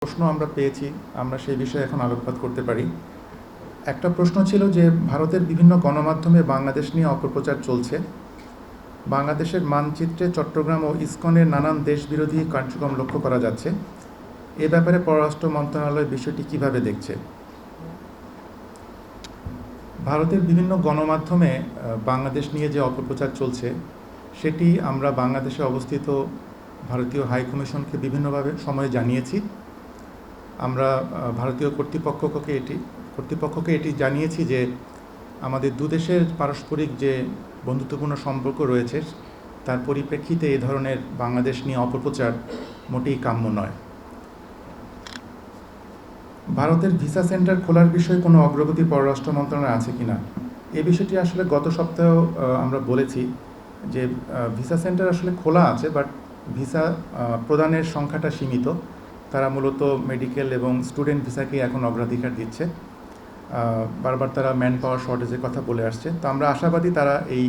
প্রশ্ন আমরা পেয়েছি, আমরা সেই বিষয়ে এখন আলোকপাত করতে পারি। একটা প্রশ্ন ছিল যে ভারতের বিভিন্ন গণমাধ্যমে বাংলাদেশ নিয়ে অপপ্রচার চলছে। বাংলাদেশের মানচিত্রে চট্টগ্রাম ও ইসকনের নানান দেশবিরোধী কার্যক্রম লক্ষ্য করা যাচ্ছে। এ ব্যাপারে পররাষ্ট্র মন্ত্রণালয় বিষয়টি কিভাবে দেখছে? ভারতের বিভিন্ন গণমাধ্যমে বাংলাদেশ নিয়ে যে অপপ্রচার চলছে সেটি আমরা বাংলাদেশে অবস্থিত ভারতীয় হাইকমিশনকে বিভিন্নভাবে সময়ে জানিয়েছি। আমরা ভারতীয় কর্তৃপক্ষকে এটি জানিয়েছি যে আমাদের দুদেশের পারস্পরিক যে বন্ধুত্বপূর্ণ সম্পর্ক রয়েছে তার পরিপ্রেক্ষিতে এই ধরনের বাংলাদেশ নিয়ে অপপ্রচার মোটেই কাম্য নয়। ভারতের ভিসা সেন্টার খোলার বিষয়ে কোনো অগ্রগতি পররাষ্ট্র মন্ত্রণালয়ে আছে কিনা, এই বিষয়টি আসলে গত সপ্তাহেও আমরা বলেছি যে ভিসা সেন্টার আসলে খোলা আছে, বাট ভিসা প্রদানের সংখ্যাটা সীমিত। তারা মূলত মেডিকেল এবং স্টুডেন্ট ভিসাকে এখন অগ্রাধিকার দিচ্ছে। বারবার তারা ম্যান পাওয়ার শর্টেজের কথা বলে আসছে। তো আমরা আশাবাদী তারা এই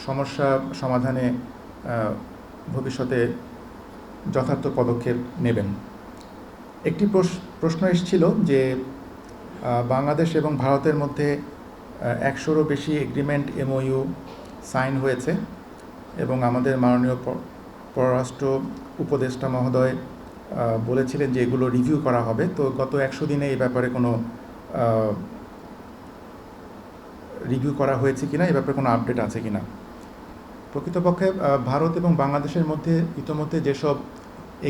সমস্যা সমাধানে ভবিষ্যতে যথার্থ পদক্ষেপ নেবেন। একটি প্রশ্ন এসেছিল যে বাংলাদেশ এবং ভারতের মধ্যে 100-রও বেশি এগ্রিমেন্ট MOU সাইন হয়েছে এবং আমাদের মাননীয় পররাষ্ট্র উপদেষ্টা মহোদয় বলেছিলেন যে এগুলো রিভিউ করা হবে। তো গত 100 দিনে এই ব্যাপারে কোনো রিভিউ করা হয়েছে কিনা, এই ব্যাপারে কোনো আপডেট আছে কিনা। প্রকৃতপক্ষে ভারত এবং বাংলাদেশের মধ্যে ইতোমধ্যে যেসব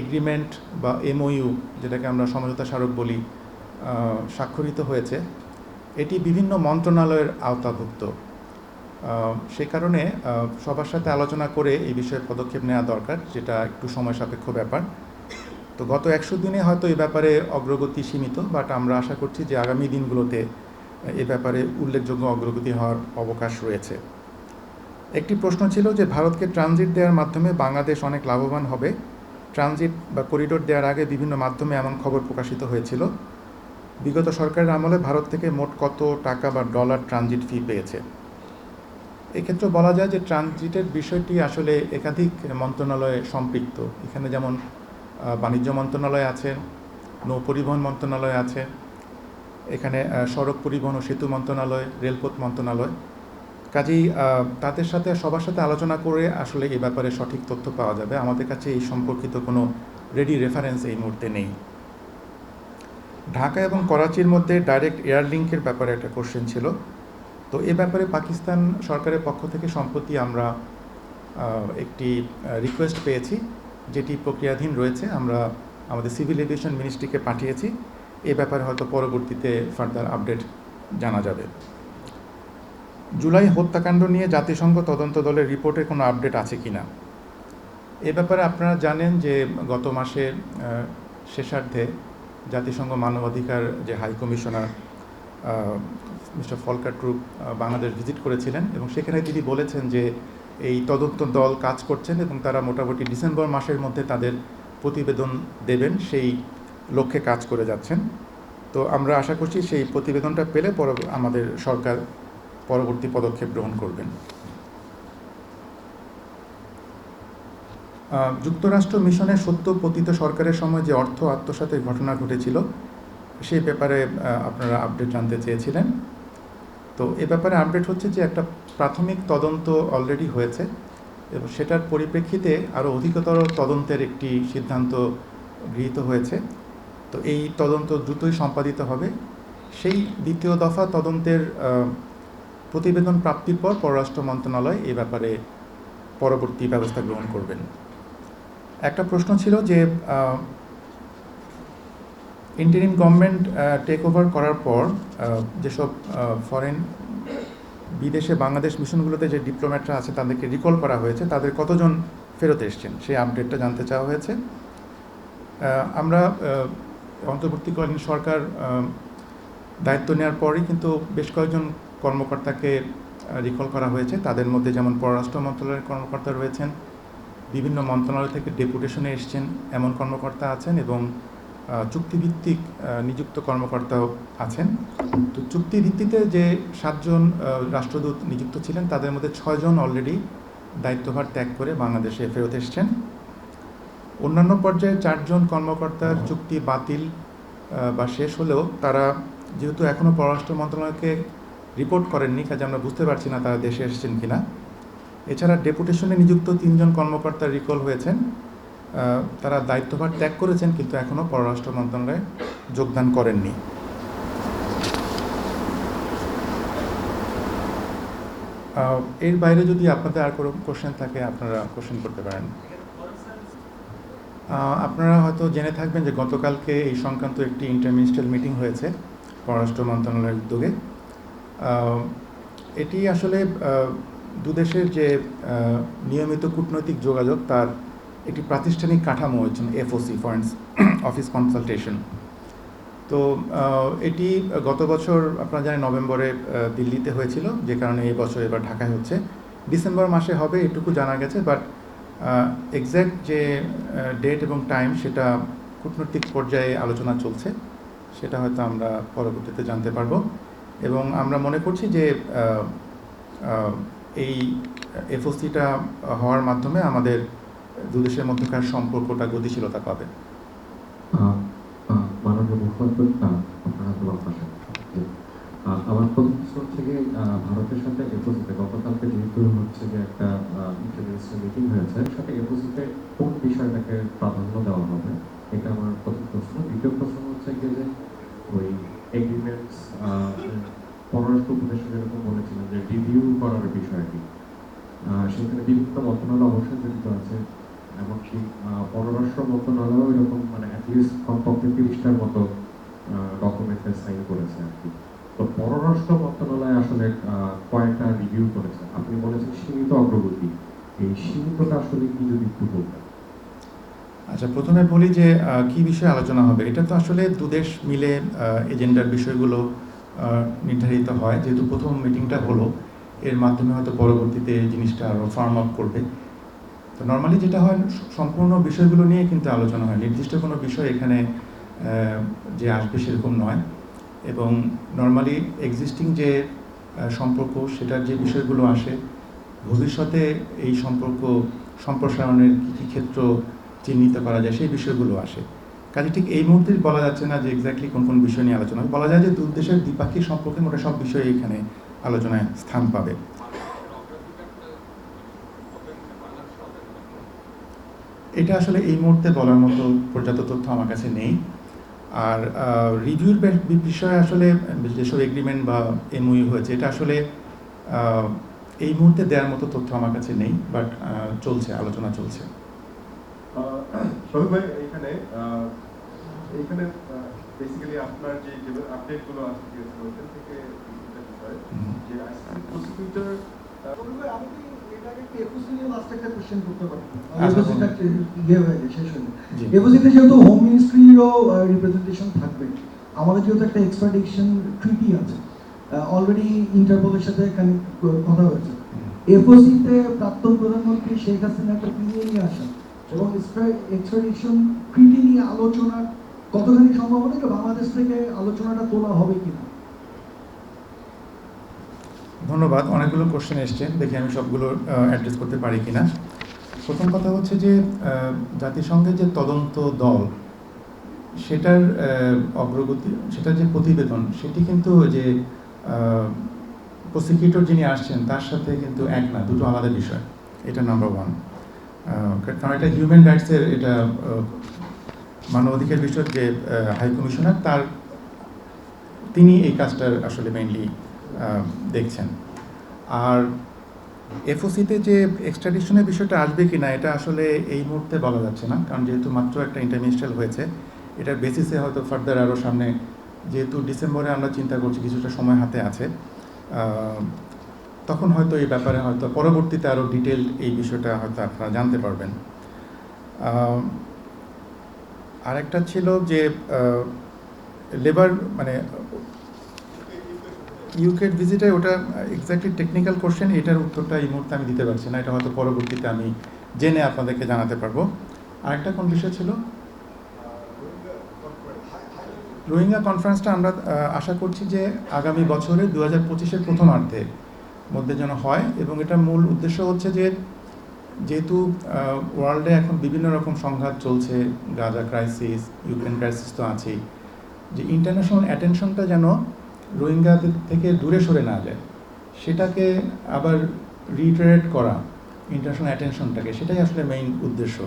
এগ্রিমেন্ট বা MOU, যেটাকে আমরা সমঝোতা স্মারক বলি, স্বাক্ষরিত হয়েছে, এটি বিভিন্ন মন্ত্রণালয়ের আওতাভুক্ত। সে কারণে সবার সাথে আলোচনা করে এই বিষয়ে পদক্ষেপ নেওয়া দরকার, যেটা একটু সময় সাপেক্ষ ব্যাপার। তো গত 100 দিনে হয়তো এই ব্যাপারে অগ্রগতি সীমিত, বাট আমরা আশা করছি যে আগামী দিনগুলোতে এ ব্যাপারে উল্লেখযোগ্য অগ্রগতি হওয়ার অবকাশ রয়েছে। একটি প্রশ্ন ছিল যে ভারতকে ট্রানজিট দেওয়ার মাধ্যমে বাংলাদেশ অনেক লাভবান হবে। ট্রানজিট বা করিডোর দেওয়ার আগে বিভিন্ন মাধ্যমে এমন খবর প্রকাশিত হয়েছিল। বিগত সরকারের আমলে ভারত থেকে মোট কত টাকা বা ডলার ট্রানজিট ফি পেয়েছে? এক্ষেত্রে বলা যায় যে ট্রানজিটের বিষয়টি আসলে একাধিক মন্ত্রণালয়ে সম্পৃক্ত। এখানে যেমন বাণিজ্য মন্ত্রণালয় আছে, নৌ পরিবহন মন্ত্রণালয় আছে, এখানে সড়ক পরিবহন ও সেতু মন্ত্রণালয়, রেলপথ মন্ত্রণালয়। কাজেই তাদের সাথে সবার সাথে আলোচনা করে আসলে এই ব্যাপারে সঠিক তথ্য পাওয়া যাবে। আমাদের কাছে এই সম্পর্কিত কোনো রেডি রেফারেন্স এই মুহূর্তে নেই। ঢাকা এবং করাচির মধ্যে ডাইরেক্ট এয়ার লিঙ্কের ব্যাপারে একটা কোশ্চেন ছিল। তো এ ব্যাপারে পাকিস্তান সরকারের পক্ষ থেকে সম্প্রতি আমরা একটি রিকোয়েস্ট পেয়েছি, যেটি প্রক্রিয়াধীন রয়েছে। আমরা আমাদের সিভিল এভিয়েশন মিনিস্ট্রিকে পাঠিয়েছি। এ ব্যাপারে হয়তো পরবর্তীতে ফার্দার আপডেট জানা যাবে। জুলাই হত্যাকাণ্ড নিয়ে জাতিসংঘ তদন্ত দলের রিপোর্টের কোনো আপডেট আছে কি না, এ ব্যাপারে আপনারা জানেন যে গত মাসের শেষার্ধে জাতিসংঘ মানবাধিকার যে হাই কমিশনার মিস্টার ফলকার ট্রুপ বাংলাদেশ ভিজিট করেছিলেন এবং সেখানে তিনি বলেছেন যে এই তদন্ত দল কাজ করছেন এবং তারা মোটামুটি ডিসেম্বর মাসের মধ্যে তাদের প্রতিবেদন দেবেন, সেই লক্ষ্যে কাজ করে যাচ্ছেন। তো আমরা আশা করছি সেই প্রতিবেদনটা পেলে আমাদের সরকার পরবর্তী পদক্ষেপ গ্রহণ করবেন। যুক্তরাষ্ট্র মিশনের সদ্য পতিত সরকারের সময় যে অর্থ আত্মসাতের ঘটনা ঘটেছিল সেই ব্যাপারে আপনারা আপডেট জানতে চেয়েছিলেন। তো এ ব্যাপারে আপডেট হচ্ছে যে একটা প্রাথমিক তদন্ত অলরেডি হয়েছে এবং সেটার পরিপ্রেক্ষিতে আরও অধিকতর তদন্তের একটি সিদ্ধান্ত গৃহীত হয়েছে। তো এই তদন্ত দ্রুতই সম্পাদিত হবে। সেই দ্বিতীয় দফা তদন্তের প্রতিবেদন প্রাপ্তির পর পররাষ্ট্র মন্ত্রণালয় এ ব্যাপারে পরবর্তী ব্যবস্থা গ্রহণ করবেন। একটা প্রশ্ন ছিল যে ইন্টারিম গভর্নমেন্ট টেক ওভার করার পর যেসব বিদেশে বাংলাদেশ মিশনগুলোতে যে ডিপ্লোম্যাটরা আছে তাদেরকে রিকল করা হয়েছে, তাদের কতজন ফেরত এসছেন সেই আপডেটটা জানতে চাওয়া হয়েছে। আমরা অন্তর্বর্তীকালীন সরকার দায়িত্ব নেওয়ার পরই কিন্তু বেশ কয়েকজন কর্মকর্তাকে রিকল করা হয়েছে। তাদের মধ্যে যেমন পররাষ্ট্র মন্ত্রণালয়ের কর্মকর্তা রয়েছেন, বিভিন্ন মন্ত্রণালয় থেকে ডেপুটেশনে এসছেন এমন কর্মকর্তা আছেন এবং চুক্তিভিত্তিক নিযুক্ত কর্মকর্তাও আছেন। তো চুক্তিভিত্তিতে যে 7 জন রাষ্ট্রদূত নিযুক্ত ছিলেন তাদের মধ্যে 6 জন অলরেডি দায়িত্বভার ত্যাগ করে বাংলাদেশে ফেরত এসছেন। অন্যান্য পর্যায়ে 4 জন কর্মকর্তার চুক্তি বাতিল বা শেষ হলেও তারা যেহেতু এখনও পররাষ্ট্র মন্ত্রণালয়কে রিপোর্ট করেননি, কাজে আমরা বুঝতে পারছি না তারা দেশে এসেছেন কিনা। এছাড়া ডেপুটেশনে নিযুক্ত 3 জন কর্মকর্তা রিকল হয়েছেন, তারা দায়িত্বভার ত্যাগ করেছেন কিন্তু এখনও পররাষ্ট্র মন্ত্রণালয়ে যোগদান করেননি। এর বাইরে যদি আপনাদের আর কোনো কোশ্চেন থাকে আপনারা কোশ্চেন করতে পারেন। আপনারা হয়তো জেনে থাকবেন যে গতকালকে এই সংক্রান্ত একটি ইন্টারমিনিস্ট্রিয়াল মিটিং হয়েছে পররাষ্ট্র মন্ত্রণালয়ের উদ্যোগে। এটি আসলে দুদেশের যে নিয়মিত কূটনৈতিক যোগাযোগ তার একটি প্রাতিষ্ঠানিক কাঠামো হয়েছে, এফওসি, ফরেন অফিস কনসালটেশন। তো এটি গত বছর আপনারা জানেন নভেম্বরে দিল্লিতে হয়েছিল, যে কারণে এই বছর এবার ঢাকায় হচ্ছে। ডিসেম্বর মাসে হবে এটুকু জানা গেছে, বাট এক্স্যাক্ট যে ডেট এবং টাইম সেটা কূটনৈতিক পর্যায়ে আলোচনা চলছে, সেটা হয়তো আমরা পরবর্তীতে জানতে পারবো। এবং আমরা মনে করছি যে এই এফওসিটা হওয়ার মাধ্যমে আমাদের দুদেশের মধ্যকার সম্পর্কটা গতিশীলতা পাবে। মাননীয় মুখপাত্র, আমার প্রথম প্রশ্ন হচ্ছে যে ভারতের সাথে এফওসিতে গতকালকে যেহেতু হচ্ছে যে একটা ইন্টারমিনিস্ট্রিয়াল মিটিং হয়েছে, সাথে এফওসিতে কোন বিষয়টাকে প্রাধান্য দেওয়া হবে, এটা আমার প্রথম প্রশ্ন। দ্বিতীয় প্রশ্ন হচ্ছে যে ওই এগ্রিমেন্টস পররাষ্ট্র উপদেষ্টা যেরকম বলেছিলেন যে রিভিউ করার বিষয়টি, সেখানে বিভিন্ন মন্ত্রণালয় অবশ্যই জড়িত আছে, এমনকি পররাষ্ট্র মন্ত্রণালয়ও এরকম মানে অ্যাটলিস্ট কমপক্ষে 30টার মতো ডকুমেন্টে সাইন করেছে আর কি। তো পররাষ্ট্র মন্ত্রণালয় আসলে কয়েকটা রিভিউ করেছে, আপনি বলেছেন সীমিত অগ্রগতি, এই সীমিতটা আসলে কি যদি একটু বলতেন? আচ্ছা, প্রথমে বলি যে কি বিষয়ে আলোচনা হবে। এটা তো আসলে দুদেশ মিলে এজেন্ডার বিষয়গুলো নির্ধারিত হয়, যেহেতু প্রথম মিটিংটা হলো, এর মাধ্যমে হয়তো পরবর্তীতে জিনিসটা আরও ফার্ম আপ করবে। তো নর্মালি যেটা হয়, সম্পূর্ণ বিষয়গুলো নিয়ে কিন্তু আলোচনা হয়, নির্দিষ্ট কোনো বিষয় এখানে যে আসবে সেরকম নয়। এবং নর্মালি এক্সিস্টিং যে সম্পর্ক, সেটার যে বিষয়গুলো আসে, ভবিষ্যতে এই সম্পর্ক সম্প্রসারণের কী কী ক্ষেত্র চিহ্নিত করা যায় সেই বিষয়গুলো আসে। কাজে ঠিক এই মুহূর্তে বলা যাচ্ছে না যে এক্স্যাক্টলি কোন কোন বিষয় নিয়ে আলোচনা হবে। বলা যায় যে দুই দেশের দ্বিপাক্ষিক সম্পর্কে মোটা সব বিষয়ে এখানে আলোচনায় স্থান পাবে। এটা আসলে এই মুহূর্তে বলার মতো পর্যাপ্ত তথ্য আমার কাছে নেই। আর রিভিউর বিষয়ে আসলে যেসব এগ্রিমেন্ট বা এমওইউ হয়েছে, এটা আসলে এই মুহূর্তে দেওয়ার মতো তথ্য আমার কাছে নেই, বাট চলছে, আলোচনা চলছে। শহীদ ভাই, এইখানে বেসিক্যালি আপনার যে আপডেটগুলো আসছে ওখান থেকে যে আইসিসি প্রসিকিউটর আমি কি এটাকে এফওসি নিয়ে লাস্ট একটা কোশ্চেন করতে পারি? এফওসিটা ইয়ে হয়ে যায়, শেষ হয়ে যায়। এফওসিতে যেহেতু হোম মিনিস্ট্রিরও রিপ্রেজেন্টেশন থাকবে, আমাদের যেহেতু একটা এক্সট্রাডিকশন ট্রিটি আছে, অলরেডি ইন্টারপোলের সাথে কথা হয়েছে, এফওসিতে প্রাক্তন প্রধানমন্ত্রী শেখ হাসিনাকে ফিরিয়ে নিয়ে আসা এবং এক্সট্রাডিকশন ট্রিটি নিয়ে আলোচনা কতখানি সম্ভব হবে, বাংলাদেশ থেকে আলোচনাটা তোলা হবে কিনা? ধন্যবাদ। অনেকগুলো কোশ্চেন এসছে, দেখি আমি সবগুলো অ্যাড্রেস করতে পারি কিনা। প্রথম কথা হচ্ছে যে জাতিসংঘের যে তদন্ত দল, সেটার অগ্রগতি, সেটার যে প্রতিবেদন, সেটি কিন্তু যে প্রসিকিউটর যিনি আসছেন তার সাথে কিন্তু এক না, দুটো আলাদা বিষয়। এটা নাম্বার ওয়ান। কারণ এটা হিউম্যান রাইটসের, এটা মানবাধিকার বিষয়ক যে হাই কমিশনার, তিনি এই কাজটার আসলে মেইনলি দেখছেন। আর এফওসিতে যে এক্সট্রাডিশনের বিষয়টা আসবে কি না, এটা আসলে এই মুহূর্তে বলা যাচ্ছে না, কারণ যেহেতু মাত্র একটা ইন্টারমিনিস্ট্রিয়াল হয়েছে, এটার বেসিসে হয়তো ফার্দার আরও সামনে, যেহেতু ডিসেম্বরে আমরা চিন্তা করছি কিছুটা সময় হাতে আছে, তখন হয়তো এই ব্যাপারে হয়তো পরবর্তীতে আরও ডিটেল এই বিষয়টা হয়তো আপনারা জানতে পারবেন। আরেকটা ছিল যে লেবার মানে ইউকের ভিজিটে, ওটা এক্স্যাক্টলি টেকনিক্যাল কোশ্চেন, এটার উত্তরটা এই মুহূর্তে আমি দিতে পারছি না, এটা হয়তো পরবর্তীতে আমি জেনে আপনাদেরকে জানাতে পারবো। আরেকটা কোন বিষয় ছিল? রোহিঙ্গা কনফারেন্সটা আমরা আশা করছি যে আগামী বছরে 2025-এর প্রথমার্ধের মধ্যে যেন হয়। এবং এটা মূল উদ্দেশ্য হচ্ছে যে যেহেতু ওয়ার্ল্ডে এখন বিভিন্ন রকম সংঘাত চলছে, গাজা ক্রাইসিস, ইউক্রেন ক্রাইসিস তো আছেই, যে ইন্টারন্যাশনাল অ্যাটেনশনটা যেন রোহিঙ্গাদের থেকে দূরে সরে না যায়, সেটাকে আবার রিটারেট করা ইন্টারন্যাশনাল অ্যাটেনশনটাকে, সেটাই আসলে মেইন উদ্দেশ্য।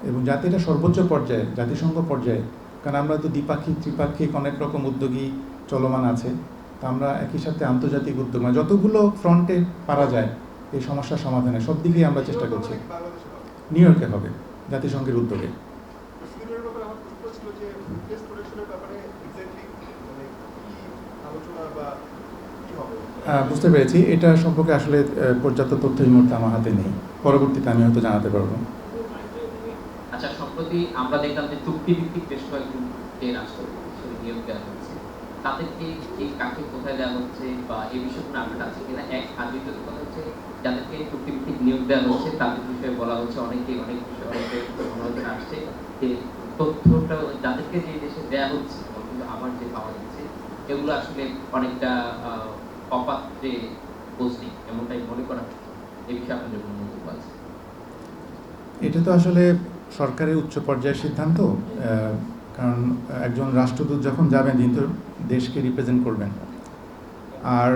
এবং যাতে এটা সর্বোচ্চ পর্যায়ে, জাতিসংঘ পর্যায়ে, কারণ আমরা তো দ্বিপাক্ষিক ত্রিপাক্ষিক অনেক রকম উদ্যোগী চলমান আছে, তা আমরা একই সাথে আন্তর্জাতিক উদ্যোগ মানে যতগুলো ফ্রন্টে পারা যায় এই সমস্যার সমাধানে সব দিকেই আমরা চেষ্টা করছি। নিউ ইয়র্কে হবে জাতিসংঘের উদ্যোগে। বুঝতে পেরেছি, এটা সম্পর্কে আসলে পর্যাপ্ত তথ্য এই মুহূর্তে আমার হাতে নেই, পরবর্তীতে আমি হয়তো জানাতে পারবো। আচ্ছা, সম্প্রতি আমরা দেখলাম যে চুক্তিভিত্তিক বেশ কয়েকজন যে রাষ্ট্র নিয়োগ দেওয়া হচ্ছে, তাদেরকে এই কাকে কোথায় দেওয়া হচ্ছে বা এই বিষয়ে কোনো আপডেট আছে কিনা? এক, আর দ্বিতীয় কথা হচ্ছে যাদেরকে চুক্তিভিত্তিক নিয়োগ দেওয়া হচ্ছে তাদের বিষয়ে বলা হচ্ছে অনেক বিষয়ে অনেক সমালোচনা আসছে যে তথ্যটা যাদেরকে যে দেশে দেওয়া হচ্ছে কিন্তু আবার যে পাওয়া যাচ্ছে এগুলো আসলে অনেকটা অপাত্রে পোস্টিং এমনটাই মনে করা হচ্ছে। এই বিষয়ে আপনাদের কোনো মন্তব্য আছে? এটা তো আসলে সরকারের উচ্চ পর্যায়ের সিদ্ধান্ত, কারণ একজন রাষ্ট্রদূত যখন যাবেন তিনি তো দেশকে রিপ্রেজেন্ট করবেন। আর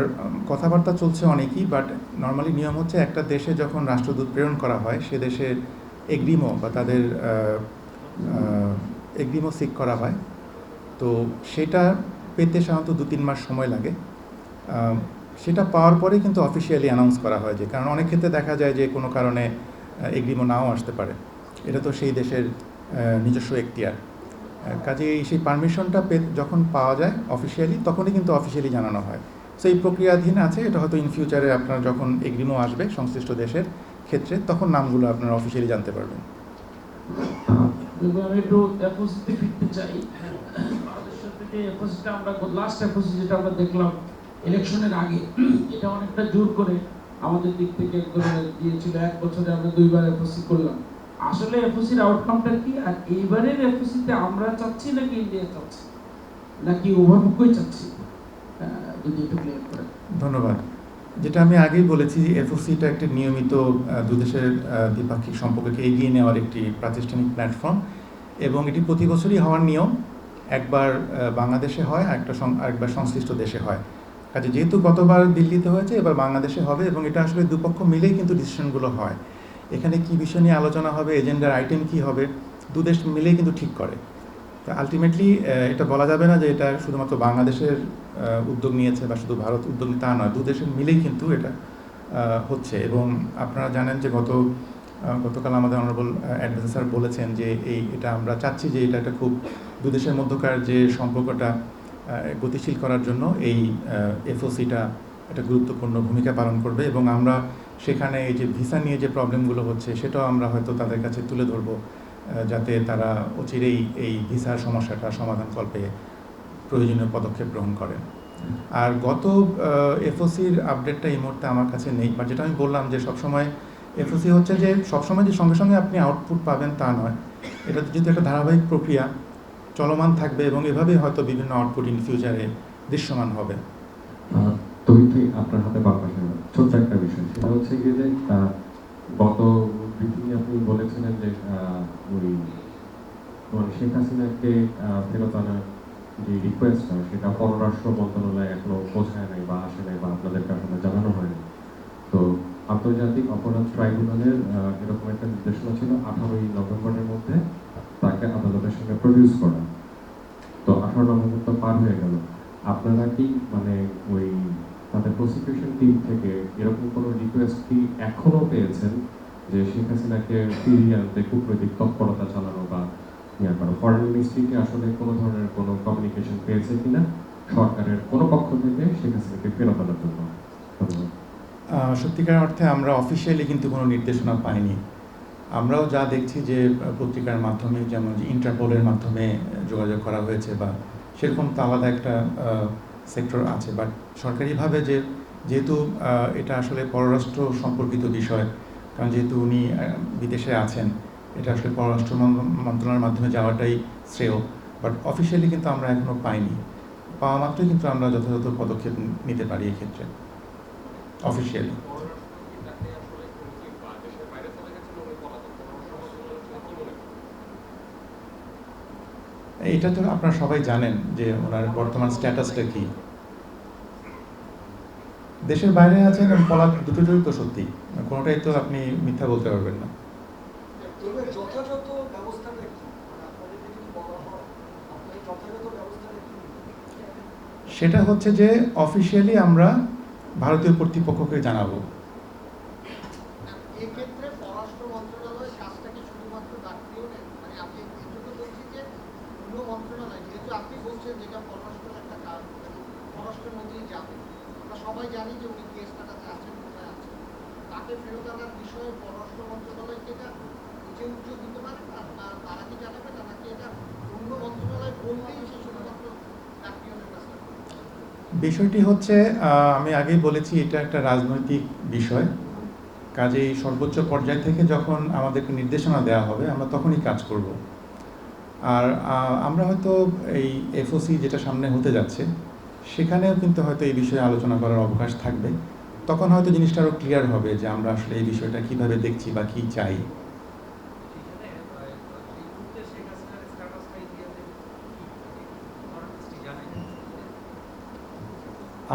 কথাবার্তা চলছে অনেকই, বাট নর্মালি নিয়ম হচ্ছে একটা দেশে যখন রাষ্ট্রদূত প্রেরণ করা হয় সে দেশের এগ্রিমো বা তাদের এগ্রিমো সিক করা হয়, তো সেটা পেতে সাধারণত 2-3 মাস সময় লাগে। সেটা পাওয়ার পরে কিন্তু অফিসিয়ালি অ্যানাউন্স করা হয়, যে কারণ অনেক ক্ষেত্রে দেখা যায় যে কোনো কারণে এগ্রিমো নাও আসতে পারে, এটা তো সেই দেশের নিজস্ব এখতিয়ার। কাজেই সেই পারমিশনটা যখন পাওয়া যায় অফিসিয়ালি তখনই কিন্তু অফিসিয়ালি জানানো হয়। সো এই প্রক্রিয়াধীন আছে, এটা হয়তো ইন ফিউচারে আপনার যখন এগ্রিমো আসবে সংশ্লিষ্ট দেশের ক্ষেত্রে তখন নামগুলো আপনারা অফিসিয়ালি জানতে পারবেন। আমি একটু এফওসিতে ফিরতে চাই। বাংলাদেশের থেকে এফওসিটা আমরা লাস্ট এফওসি যেটা আমরা দেখলাম ইলেকশনের আগে, এটা অনেকটা জোর করে আমাদের দিক থেকে দিয়েছিল। 1 বছরে আমরা 2বার এফওসি করলাম। আসলে এফওসির আউটকামটা কি, আর এইবারের এফওসিতে আমরা চাচ্ছি নাকি ইন্ডিয়া চাচ্ছি নাকি উভয়পক্ষই চাচ্ছি, যদি একটু ক্লিয়ার করেন। ধন্যবাদ। যেটা আমি আগেই বলেছি, এফওসিটা একটা নিয়মিত দুদেশের দ্বিপাক্ষিক সম্পর্ককে এগিয়ে নেওয়ার একটি প্রাতিষ্ঠানিক প্ল্যাটফর্ম, এবং এটি প্রতি বছরই হওয়ার নিয়ম। একবার বাংলাদেশে হয়, আরেকবার সংশ্লিষ্ট দেশে হয়। কাজে যেহেতু গতবার দিল্লিতে হয়েছে, এবার বাংলাদেশে হবে, এবং এটা আসলে দুপক্ষ মিলেই কিন্তু ডিসিশনগুলো হয়। এখানে কি বিষয় নিয়ে আলোচনা হবে, এজেন্ডার আইটেম কি হবে, দুদেশ মিলেই কিন্তু ঠিক করে। তো আলটিমেটলি এটা বলা যাবে না যে এটা শুধুমাত্র বাংলাদেশের উদ্যোগ নিয়েছে বা শুধু ভারত উদ্যোগ নিয়ে, তা নয়, দুদেশের মিলেই কিন্তু এটা হচ্ছে। এবং আপনারা জানেন যে গতকাল আমাদের অনারেবল অ্যাডভাইজার স্যার বলেছেন যে এটা আমরা চাচ্ছি যে এটা একটা খুব দুদেশের মধ্যকার যে সম্পর্কটা গতিশীল করার জন্য এই এফওসিটা একটা গুরুত্বপূর্ণ ভূমিকা পালন করবে। এবং আমরা সেখানে এই যে ভিসা নিয়ে যে প্রবলেমগুলো হচ্ছে সেটাও আমরা হয়তো তাদের কাছে তুলে ধরবো, যাতে তারা অচিরেই এই ভিসার সমস্যাটা সমাধানকল্পে প্রয়োজনীয় পদক্ষেপ গ্রহণ করেন। আর গত এফওসির আপডেটটা এই মুহূর্তে আমার কাছে নেই, বাট যেটা আমি বললাম যে সবসময় এফওসি হচ্ছে যে সবসময় যে সঙ্গে সঙ্গে আপনি আউটপুট পাবেন তা নয়, এটা যেহেতু একটা ধারাবাহিক প্রক্রিয়া চলমান থাকবে, এবং এভাবেই হয়তো বিভিন্ন আউটপুট ইন ফিউচারে দৃশ্যমান হবে। তৈরি আপনার হাতে বাংলাদেশের ছোট্ট একটা বিষয়, সেটা হচ্ছে গিয়ে যে গত ব্রিফিংয়ে আপনি বলেছিলেন যে ওই শেখ হাসিনাকে ফেরত আনার যে রিকোয়েস্টটা সেটা পররাষ্ট্র মন্ত্রণালয় এখনো পৌঁছায় নাই বা আসে নাই বা আপনাদেরকে এখনো জানানো হয়নি। তো আন্তর্জাতিক অপরাধ ট্রাইব্যুনালের এরকম একটা নির্দেশনা ছিল 18ই নভেম্বরের মধ্যে তাকে আদালতের সঙ্গে প্রডিউস করা। তো 18 নভেম্বর তো পার হয়ে গেল, আপনারা কি মানে ওই তাদের প্রসিকিউশন টিম থেকে এরকম কোনো রিকোয়েস্ট কি এখনো পেয়েছেন যে শেখ হাসিনাকে ফিরিয়ে আনতে কূটনৈতিক তৎপরতা চালানো বা ইয়া করা? ফরেন মিনিস্ট্রিকে আসলে কোনো ধরনের কোনো কমিউনিকেশন পেয়েছে কিনা সরকারের কোনো পক্ষ থেকে শেখ হাসিনাকে ফেরত আনার জন্য? সত্যিকার অর্থে আমরা অফিসিয়ালি কিন্তু কোনো নির্দেশনা পাইনি। আমরাও যা দেখছি যে পত্রিকার মাধ্যমে, যেমন যে ইন্টারপোলের মাধ্যমে যোগাযোগ করা হয়েছে, বা সেরকম তো আলাদা একটা সেক্টর আছে, বাট সরকারিভাবে যেহেতু এটা আসলে পররাষ্ট্র সম্পর্কিত বিষয়, কারণ যেহেতু উনি বিদেশে আছেন, এটা আসলে পররাষ্ট্র মন্ত্রণালয়ের মাধ্যমে যাওয়াটাই শ্রেয়। বাট অফিসিয়ালি কিন্তু আমরা এখনও পাইনি, পাওয়া মাত্রই কিন্তু আমরা যথাযথ পদক্ষেপ নিতে পারি এক্ষেত্রে অফিসিয়ালি। এটা তো আপনারা সবাই জানেন যে ওনার বর্তমান স্ট্যাটাসটা কি। দেশের বাইরে আছেন এবং পলাতক, দুটোই তো সত্যি, কোনোটাই তো আপনি মিথ্যা বলতে পারবেন না। তবে যথাযথ ব্যবস্থাটা কি, মানে আপনাদের যদি বলা হয় আপনাদের যথাযথ ব্যবস্থাটা কি? সেটা হচ্ছে যে অফিসিয়ালি আমরা ভারতীয় কর্তৃপক্ষকে জানাবো। এক্ষেত্রে পররাষ্ট্র মন্ত্রণালয়ের কাজটা কি শুধুমাত্র ডাকতেও নেন? মানে আমি এই জন্য বলছি যে অন্য মন্ত্রণালয়, যেহেতু আপনি বলছেন যেটা পররাষ্ট্রের একটা কাজ, মানে পররাষ্ট্রের মধ্যেই যাবে, আমরা সবাই জানি যে উনি কেস কাটাতে আছেন, কোথায় আছেন, তাকে ফেরত আনার বিষয়ে পররাষ্ট্র মন্ত্রণালয়কে এটা নিজে উদ্যোগ দিতে পারে, আর তারা কি জানাবে না, নাকি এটা অন্য মন্ত্রণালয় বললেই সে শুধুমাত্র ডাকপিয়নের কাজটা করবে? বিষয়টি হচ্ছে, আমি আগেই বলেছি, এটা একটা রাজনৈতিক বিষয়। কাজেই সর্বোচ্চ পর্যায় থেকে যখন আমাদেরকে নির্দেশনা দেওয়া হবে আমরা তখনই কাজ করব। আর আমরা হয়তো এই এফওসি যেটা সামনে হতে যাচ্ছে সেখানেও কিন্তু হয়তো এই বিষয়ে আলোচনা করার অবকাশ থাকবে। তখন হয়তো জিনিসটা আরও ক্লিয়ার হবে যে আমরা আসলে এই বিষয়টা কীভাবে দেখছি বা কী চাই।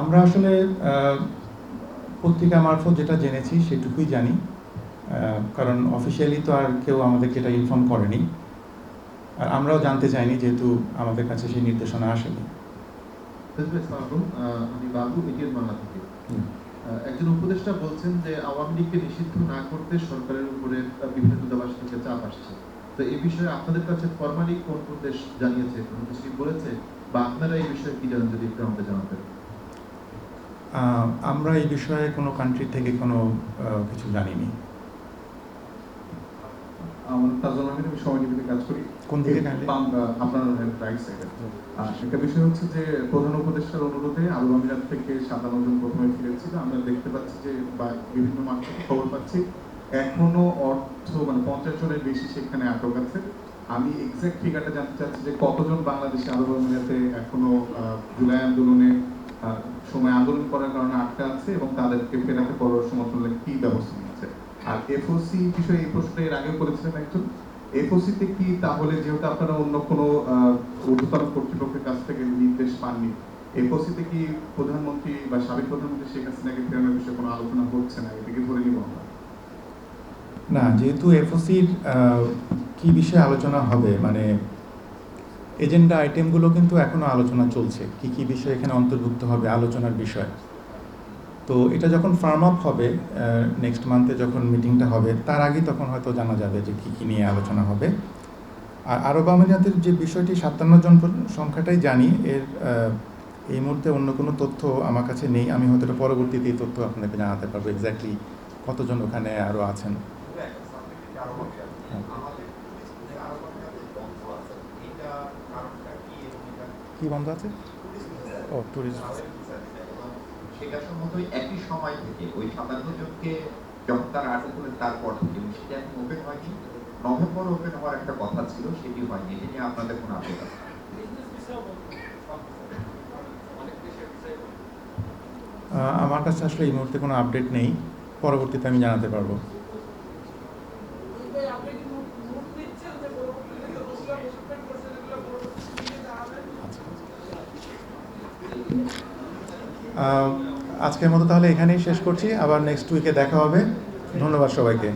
আমরা আসলে পত্রিকা মারফত যেটা জেনেছি সেটুকুই জানি, কারণ অফিসিয়ালি তো আর কেউ আমাদেরকে এটা ইনফর্ম করেনি, আর আমরাও জানতে চাইনি যেহেতু আমাদের কাছে সেই নির্দেশনা আসেনি। আমি বাবু, এটিএন বাংলা থেকে। একজন উপদেষ্টা বলছেন যে আওয়ামী লীগকে নিষিদ্ধ না করতে সরকারের উপরে বিভিন্ন দূতাবাস থেকে চাপ আসছে। তো এই বিষয়ে আপনাদের কাছে ফরমালি কোন কোন দেশ জানিয়েছে, কোনো কিছু কি বলেছে, বা আপনারা এই বিষয়ে কি জানেন, যদি একটু আমাদের জানাতেন? আমরা এই বিষয়ে কোনো কান্ট্রি থেকে কোনো কিছু জানিনি। আমার তাজুল আহমেদ, আমি সময় টিভিতে কাজ করি। কোন দিকে কাইন্ডলি? আপনার রাইট সাইডে। একটা বিষয় হচ্ছে যে প্রধান উপদেষ্টার অনুরোধে আরব আমিরাত থেকে 57 জন প্রথমে ফিরেছিল। আমরা দেখতে পাচ্ছি যে বা বিভিন্ন মাধ্যমে খবর পাচ্ছি এখনো মানে 50 জনের বেশি সেখানে আটক আছে। আমি এক্সাক্ট ফিগারটা জানতে চাচ্ছি যে কতজন বাংলাদেশি আরব আমিরাতে এখনো জুলাই আন্দোলনে সময় আন্দোলন করার কারণে আটকা আছে, এবং তাদেরকে ফেরাতে পররাষ্ট্র মন্ত্রণালয় কি ব্যবস্থা নিচ্ছে। আর এফওসি বিষয়ে এই প্রশ্নটা এর আগেও করেছিলেন একজন। এফওসিতে কি তাহলে, যেহেতু আপনারা অন্য কোনো ঊর্ধ্বতন কর্তৃপক্ষের কাছ থেকে নির্দেশ পাননি, এফওসিতে কি প্রধানমন্ত্রী বা সাবেক প্রধানমন্ত্রী শেখ হাসিনাকে ফেরানোর বিষয়ে কোনো আলোচনা হচ্ছে না, এদিকে ধরে নিব আমরা? না, যেহেতু এফওসির কি বিষয়ে আলোচনা হবে, মানে এজেন্ডা আইটেমগুলো কিন্তু এখনও আলোচনা চলছে, কি কি বিষয় এখানে অন্তর্ভুক্ত হবে আলোচনার বিষয়। তো এটা যখন ফার্ম আপ হবে, নেক্সট মান্থে যখন মিটিংটা হবে তার আগেই তখন হয়তো জানা যাবে যে কী কী নিয়ে আলোচনা হবে। আর আরব আমিরাতের যে বিষয়টি 57 জন সংখ্যাটাই জানি, এর এই মুহূর্তে অন্য কোনো তথ্য আমার কাছে নেই। আমি হয়তো এটা পরবর্তীতে এই তথ্য আপনাদেরকে জানাতে পারবো এক্স্যাক্টলি কতজন ওখানে আরও আছেন। কি বন্ধ আছে? ও, ট্যুরিস্ট। সেটা সম্ভবত একই সময় থেকে ওই 57 জনকে যখন তারা আটক করলেন তারপর থেকে, সেটা এখন ওপেন হয়নি। নভেম্বর ওপেন হওয়ার একটা কথা ছিল, সেটি হয়নি। এটা নিয়ে আপনাদের কোনো আপডেট আছে? আমার কাছে আসলে এই মুহূর্তে কোনো আপডেট নেই, পরবর্তীতে আমি জানাতে পারবো। আজকের মতো তাহলে এখানেই শেষ করছি, আবার নেক্সট উইকে দেখা হবে। ধন্যবাদ সবাইকে।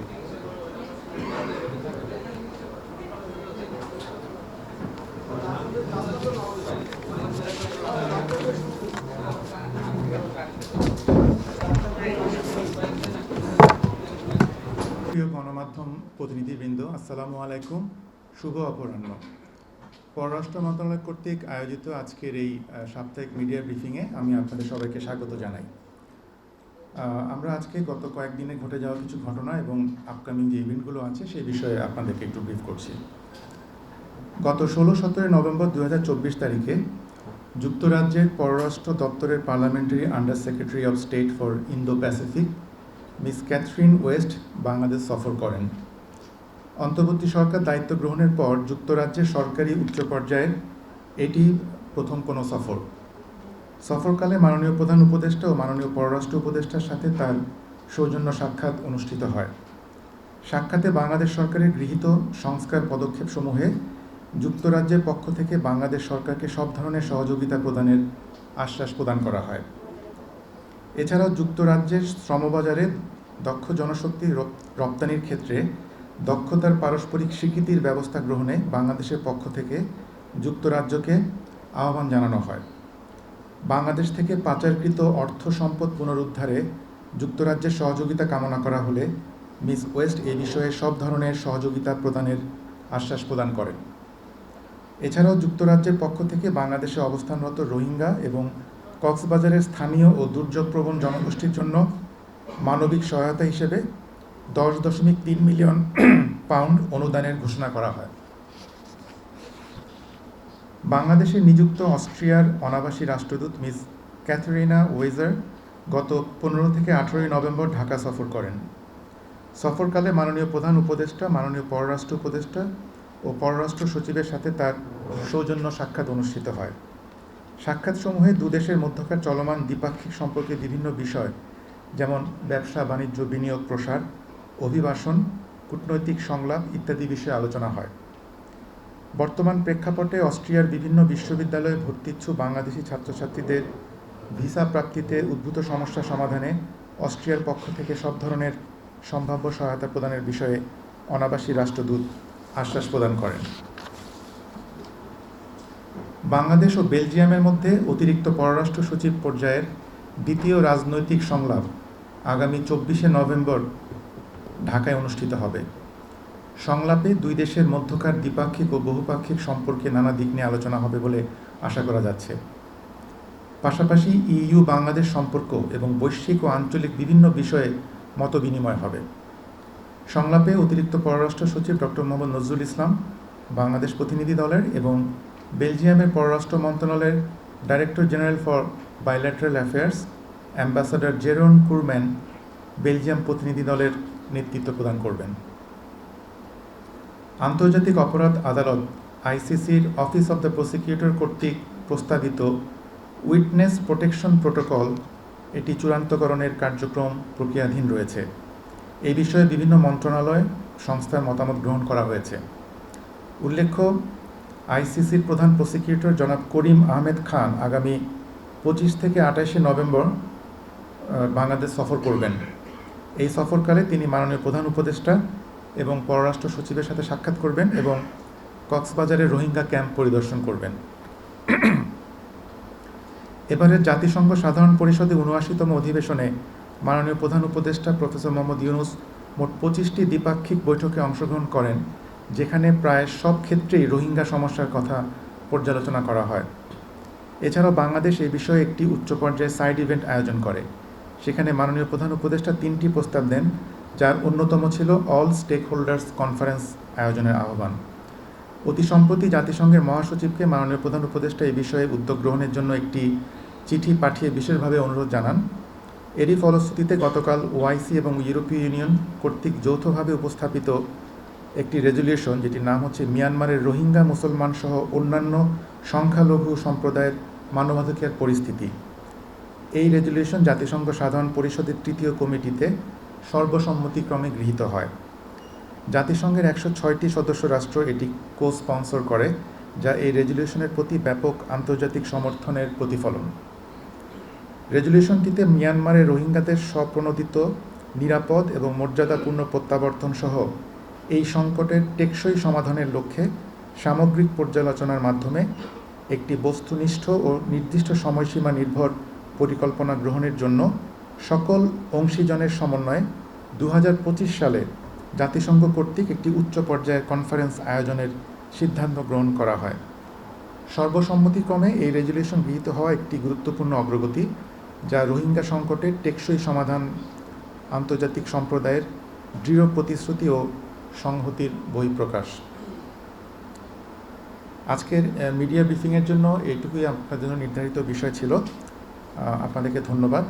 প্রিয় গণমাধ্যম প্রতিনিধিবৃন্দ, আসসালামু আলাইকুম, শুভ অপরাহ্ন। পররাষ্ট্র মন্ত্রণালয় কর্তৃক আয়োজিত আজকের এই সাপ্তাহিক মিডিয়া ব্রিফিংয়ে আমি আপনাদের সবাইকে স্বাগত জানাই। আমরা আজকে গত কয়েকদিনে ঘটে যাওয়া কিছু ঘটনা এবং আপকামিং যে ইভেন্টগুলো আছে সেই বিষয়ে আপনাদেরকে একটু ব্রিফ করছি। গত 16-17 নভেম্বর 2024 তারিখে যুক্তরাজ্যের পররাষ্ট্র দপ্তরের parliamentary under secretary of state for Indo Pacific Miss Catherine West Bangladesh সফর করেন। অন্তর্বর্তী সরকার দায়িত্ব গ্রহণের পর যুক্তরাজ্যের সরকারি উচ্চ পর্যায়ের এটি প্রথম কোনো সফর। সফরকালে মাননীয় প্রধান উপদেষ্টা ও মাননীয় পররাষ্ট্র উপদেষ্টার সাথে তার সৌজন্য সাক্ষাৎ অনুষ্ঠিত হয়। সাক্ষাতে বাংলাদেশ সরকারের গৃহীত সংস্কার পদক্ষেপসমূহে যুক্তরাজ্যের পক্ষ থেকে বাংলাদেশ সরকারকে সব ধরনের সহযোগিতা প্রদানের আশ্বাস প্রদান করা হয়। এছাড়াও যুক্তরাজ্যের শ্রমবাজারে দক্ষ জনশক্তি রপ্তানির ক্ষেত্রে দক্ষতার পারস্পরিক স্বীকৃতির ব্যবস্থা গ্রহণে বাংলাদেশের পক্ষ থেকে যুক্তরাজ্যকে আহ্বান জানানো হয়। বাংলাদেশ থেকে পাচারকৃত অর্থ সম্পদ পুনরুদ্ধারে যুক্তরাজ্যের সহযোগিতা কামনা করা হলে মিস ওয়েস্ট এ বিষয়ে সব ধরনের সহযোগিতা প্রদানের আশ্বাস প্রদান করেন। এছাড়াও যুক্তরাজ্যের পক্ষ থেকে বাংলাদেশে অবস্থানরত রোহিঙ্গা এবং কক্সবাজারের স্থানীয় ও দুর্যোগপ্রবণ জনগোষ্ঠীর জন্য মানবিক সহায়তা হিসেবে 10.3 মিলিয়ন পাউন্ড অনুদানের ঘোষণা করা হয়। বাংলাদেশে নিযুক্ত অস্ট্রিয়ার অনাবাসী রাষ্ট্রদূত মিস ক্যাথরিনা ওয়েজার গত 15 থেকে 18 নভেম্বর ঢাকা সফর করেন। সফরকালে মাননীয় প্রধান উপদেষ্টা, মাননীয় পররাষ্ট্র উপদেষ্টা ও পররাষ্ট্র সচিবের সাথে তার সৌজন্য সাক্ষাৎ অনুষ্ঠিত হয়। সাক্ষাৎসমূহে দুদেশের মধ্যকার চলমান দ্বিপাক্ষিক সম্পর্কে বিভিন্ন বিষয় যেমন ব্যবসা, বাণিজ্য, বিনিয়োগ, প্রসার, অভিবাসন, কূটনৈতিক সংলাপ ইত্যাদি বিষয়ে আলোচনা হয়। বর্তমান প্রেক্ষাপটে অস্ট্রিয়ার বিভিন্ন বিশ্ববিদ্যালয়ে ভর্তিচ্ছু বাংলাদেশি ছাত্রছাত্রীদের ভিসা প্রাপ্তিতে উদ্ভূত সমস্যা সমাধানে অস্ট্রিয়ার পক্ষ থেকে সব ধরনের সম্ভাব্য সহায়তা প্রদানের বিষয়ে অনাবাসী রাষ্ট্রদূত আশ্বাস প্রদান করেন। বাংলাদেশ ও বেলজিয়ামের মধ্যে অতিরিক্ত পররাষ্ট্র সচিব পর্যায়ের দ্বিতীয় রাজনৈতিক সংলাপ আগামী 24 নভেম্বর ঢাকায় অনুষ্ঠিত হবে। সংলাপে দুই দেশের মধ্যকার দ্বিপাক্ষিক ও বহুপাক্ষিক সম্পর্কে নানা দিক নিয়ে আলোচনা হবে বলে আশা করা যাচ্ছে। পাশাপাশি ইইউ বাংলাদেশ সম্পর্ক এবং বৈশ্বিক ও আঞ্চলিক বিভিন্ন বিষয়ে মত বিনিময় হবে। সংলাপে অতিরিক্ত পররাষ্ট্র সচিব ডক্টর মোহাম্মদ নজরুল ইসলাম বাংলাদেশ প্রতিনিধি দলের এবং বেলজিয়ামের পররাষ্ট্র মন্ত্রণালয়ের director general for bilateral affairs ambassador Jeroen Cooreman Belgium প্রতিনিধি দলের নেতৃত্ব প্রদান করবেন। আন্তর্জাতিক অপরাধ আদালত আইসিসির অফিস অব দ্য প্রসিকিউটর কর্তৃক প্রস্তাবিত উইটনেস প্রোটেকশন প্রোটোকল এটি চূড়ান্তকরণের কার্যক্রম প্রক্রিয়াধীন রয়েছে। এই বিষয়ে বিভিন্ন মন্ত্রণালয় সংস্থার মতামত গ্রহণ করা হয়েছে। উল্লেখ্য, আইসিসির প্রধান প্রসিকিউটর জনাব করিম আহমেদ খান আগামী 25 থেকে 28 নভেম্বর বাংলাদেশ সফর করবেন। এই সফরকালে তিনি মাননীয় প্রধান উপদেষ্টা এবং পররাষ্ট্র সচিবের সাথে সাক্ষাৎ করবেন এবং কক্সবাজারের রোহিঙ্গা ক্যাম্প পরিদর্শন করবেন। এবারের জাতিসংঘ সাধারণ পরিষদে 79তম অধিবেশনে মাননীয় প্রধান উপদেষ্টা প্রফেসর মোহাম্মদ ইউনূস মোট 25টি দ্বিপাক্ষিক বৈঠকে অংশগ্রহণ করেন, যেখানে প্রায় সব ক্ষেত্রেই রোহিঙ্গা সমস্যার কথা পর্যালোচনা করা হয়। এছাড়াও বাংলাদেশ এই বিষয়ে একটি উচ্চ পর্যায়ে সাইড ইভেন্ট আয়োজন করে। সেখানে মাননীয় প্রধান উপদেষ্টা 3টি প্রস্তাব দেন, যার অন্যতম ছিল অল স্টেক হোল্ডার্স কনফারেন্স আয়োজনের আহ্বান। অতি সম্প্রতি জাতিসংঘের মহাসচিবকে মাননীয় প্রধান উপদেষ্টা এই বিষয়ে উদ্যোগ গ্রহণের জন্য একটি চিঠি পাঠিয়ে বিশেষভাবে অনুরোধ জানান। এরই ফলশ্রুতিতে গতকাল ওআইসি এবং ইউরোপীয় ইউনিয়ন কর্তৃক যৌথভাবে উপস্থাপিত একটি রেজুলিউশন, যেটির নাম হচ্ছে মিয়ানমারের রোহিঙ্গা মুসলমান সহ অন্যান্য সংখ্যালঘু সম্প্রদায়ের মানবাধিকার পরিস্থিতি, এই রেজুলিউশন জাতিসংঘ সাধারণ পরিষদের 3য় কমিটিতে সর্বসম্মতিক্রমে গৃহীত হয়। জাতিসংঘের 106টি সদস্য রাষ্ট্র এটি কো-স্পন্সর করে, যা এই রেজুলিউশনের প্রতি ব্যাপক আন্তর্জাতিক সমর্থনের প্রতিফলন। রেজুলিউশনটিতে মিয়ানমারের রোহিঙ্গাদের স্বপ্রণোদিত, নিরাপদ এবং মর্যাদাপূর্ণ প্রত্যাবর্তন সহ এই সংকটের টেকসই সমাধানের লক্ষ্যে সামগ্রিক পর্যালোচনার মাধ্যমে একটি বস্তুনিষ্ঠ ও নির্দিষ্ট সময়সীমা নির্ভর পরিকল্পনা গ্রহণের জন্য সকল অংশীজনের সমন্বয়ে 2025 সালে জাতিসংঘ কর্তৃক একটি উচ্চ পর্যায়ের কনফারেন্স আয়োজনের সিদ্ধান্ত গ্রহণ করা হয়। সর্বসম্মতিক্রমে এই রেজুলিউশন গৃহীত হওয়া একটি গুরুত্বপূর্ণ অগ্রগতি, যা রোহিঙ্গা সংকটের টেকসই সমাধান আন্তর্জাতিক সম্প্রদায়ের দৃঢ় প্রতিশ্রুতি ও সংহতির বহিঃপ্রকাশ। আজকের মিডিয়া ব্রিফিংয়ের জন্য এইটুকুই আপনাদের জন্য নির্ধারিত বিষয় ছিল। আপনাদেরকে ধন্যবাদ।